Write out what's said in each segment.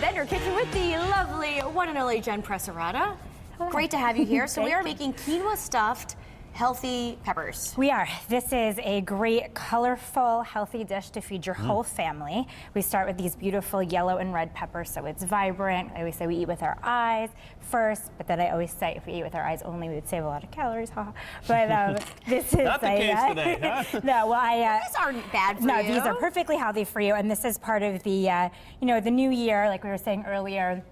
Then Your Kitchen with the lovely one and only Jenn Press Arata. Great to have you here. So we are making quinoa stuffed healthy peppers. We are. This is a great, colorful, healthy dish to feed your whole family. We start with these beautiful yellow and red peppers, so it's vibrant. I always say we eat with our eyes first, but then I always say if we eat with our eyes only, we would save a lot of calories. But this is not the case today, huh? No, well, these aren't bad for you. No, these are perfectly healthy for you, and this is part of the, the new year, like we were saying earlier.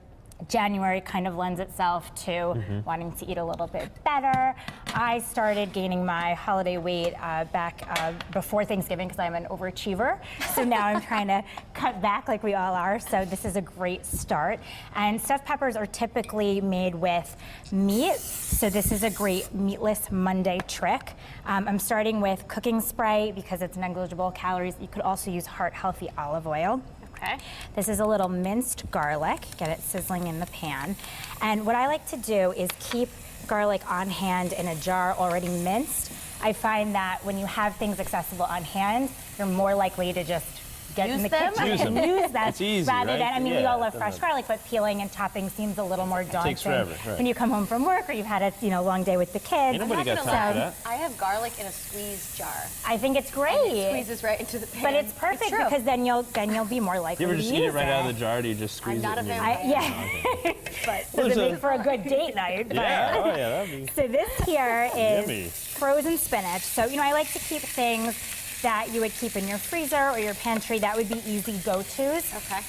January kind of lends itself to wanting to eat a little bit better. I started gaining my holiday weight back before Thanksgiving because I'm an overachiever. So now I'm trying to cut back like we all are. So this is a great start. And stuffed peppers are typically made with meat. So this is a great meatless Monday trick. I'm starting with cooking spray because it's negligible calories. You could also use heart-healthy olive oil. Okay. This is a little minced garlic. Get it sizzling in the pan. And what I like to do is keep garlic on hand in a jar already minced. I find that when you have things accessible on hand, you're more likely to just get in the kitchen and use them. It's easy, rather than, right? I mean, we all love fresh garlic, but peeling and chopping seems a little more daunting. Takes forever, right. When you come home from work or you've had a long day with the kids. Ain't nobody got time for that. I have garlic in a squeeze jar. I think it's great. And it squeezes right into the pan. But it's perfect because then you'll be more likely You ever to just use eat it right out of the jar? Or do you just squeeze I'm not it? a fan. But does it make for a good date night? Yeah, oh yeah, that'd be. So this here is Yummy. frozen spinach. So, I like to keep things that you would keep in your freezer or your pantry. That would be easy go-tos. Okay.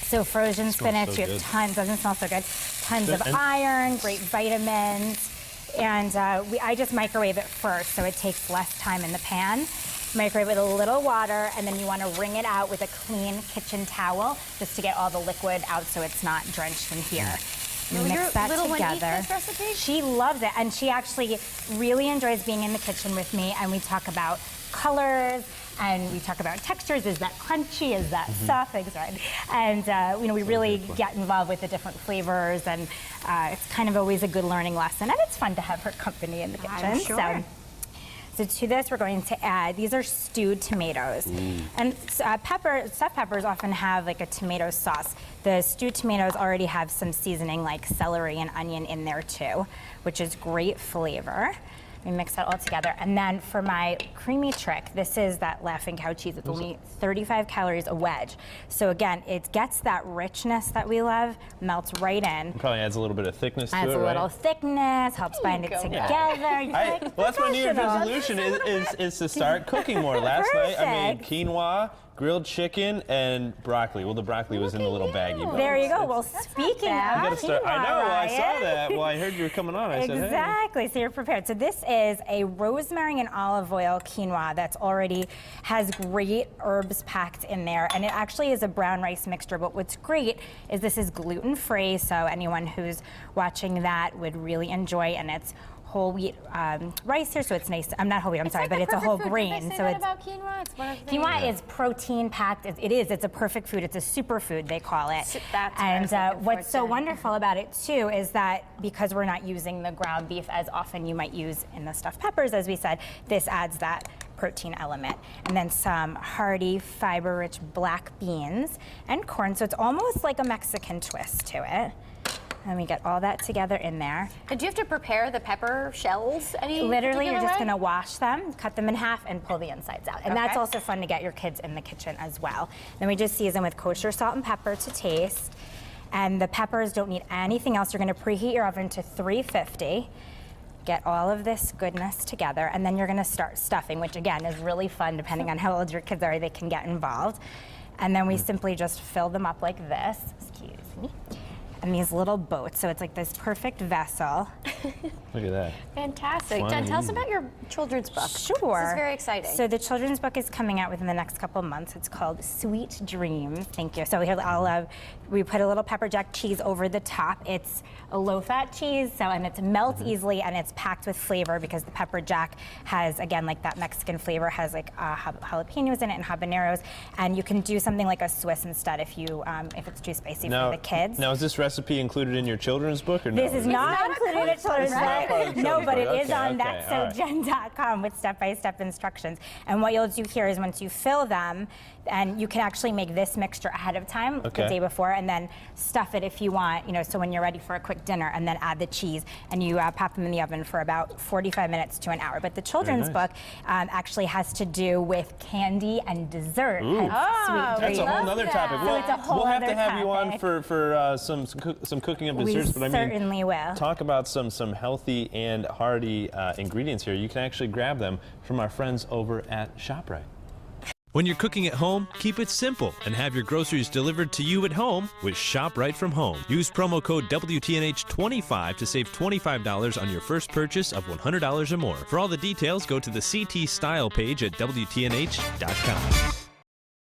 So frozen spinach, so you have good. tons, doesn't smell so good, tons of iron, great vitamins. And I just microwave it first, so it takes less time in the pan. Microwave with a little water, and then you want to wring it out with a clean kitchen towel just to get all the liquid out so it's not drenched in here. Will Mix your that little together. one eat this recipe? She loves it, and she actually really enjoys being in the kitchen with me, and we talk about colors, and we talk about textures. Is that crunchy? Is that soft? Right? And we really get involved with the different flavors, and it's kind of always a good learning lesson, and it's fun to have her company in the kitchen. I'm sure. So to this, we're going to add, these are stewed tomatoes. And stuffed peppers often have like a tomato sauce. The stewed tomatoes already have some seasoning like celery and onion in there too, which is great flavor. We mix that all together. And then for my creamy trick, this is that Laughing Cow cheese. It's only 35 calories a wedge. So again, it gets that richness that we love, melts right in. Probably adds a little bit of thickness to it, Adds a right? little thickness, helps bind it together. Well, that's my New Year's resolution is to start cooking more. Last night I made quinoa, grilled chicken, and broccoli. Well, the broccoli was in the little baggie. But There you go. Well, speaking of gotta start. I know. I saw that. Well, I heard you were coming on. I said, hey. Exactly. So you're prepared. So this is a rosemary and olive oil quinoa that's already has great herbs packed in there, and it actually is a brown rice mixture. But what's great is this is gluten-free, so anyone who's watching that would really enjoy, and it's whole wheat rice here, so it's nice. I'm not whole wheat, I'm sorry, but it's a whole grain. So it's about quinoa. It's one of the quinoa is protein packed. It's a perfect food. It's a superfood, they call it. That's and what's so wonderful about it too is that because we're not using the ground beef as often you might use in the stuffed peppers, as we said, this adds that protein element. And then some hearty, fiber-rich black beans and corn. So it's almost like a Mexican twist to it. And we get all that together in there. And do you have to prepare the pepper shells? Literally, you're just going to wash them, cut them in half, and pull the insides out. And that's also fun to get your kids in the kitchen as well. Then we just season with kosher salt and pepper to taste. And the peppers don't need anything else. You're going to preheat your oven to 350. Get all of this goodness together, and then you're going to start stuffing, which again is really fun depending on how old your kids are. They can get involved. And then we simply just fill them up like this. Excuse me. And these little boats, so it's like this perfect vessel. Look at that. Fantastic. Jenn, tell us about your children's book. Sure. This is very exciting. So the children's book is coming out within the next couple of months. It's called Sweet Dreams. Thank you. So here we put a little pepper jack cheese over the top. It's a low-fat cheese, and it melts easily, and it's packed with flavor because the pepper jack has, again, like that Mexican flavor, has like jalapenos in it and habaneros, and you can do something like a Swiss instead if it's too spicy for the kids. Now, is this recipe included in your children's book or no? This is not included in a children's children's not part of book. the No, children's but it book. is Okay, on okay, all right. thatsojen.com with step-by-step instructions. And what you'll do here is once you fill them, and you can actually make this mixture ahead of time the day before, and then stuff it if you want, so when you're ready for a quick dinner, and then add the cheese, and you pop them in the oven for about 45 minutes to an hour. But the children's book actually has to do with candy and dessert. Sweet That's treats. a whole other topic. So it's a whole we'll have other to have you on topic. for some cooking of desserts. We but certainly will. Talk about some healthy and hearty ingredients here. You can actually grab them from our friends over at ShopRite. When you're cooking at home, keep it simple and have your groceries delivered to you at home with ShopRite from Home. Use promo code WTNH25 to save $25 on your first purchase of $100 or more. For all the details, go to the CT Style page at WTNH.com.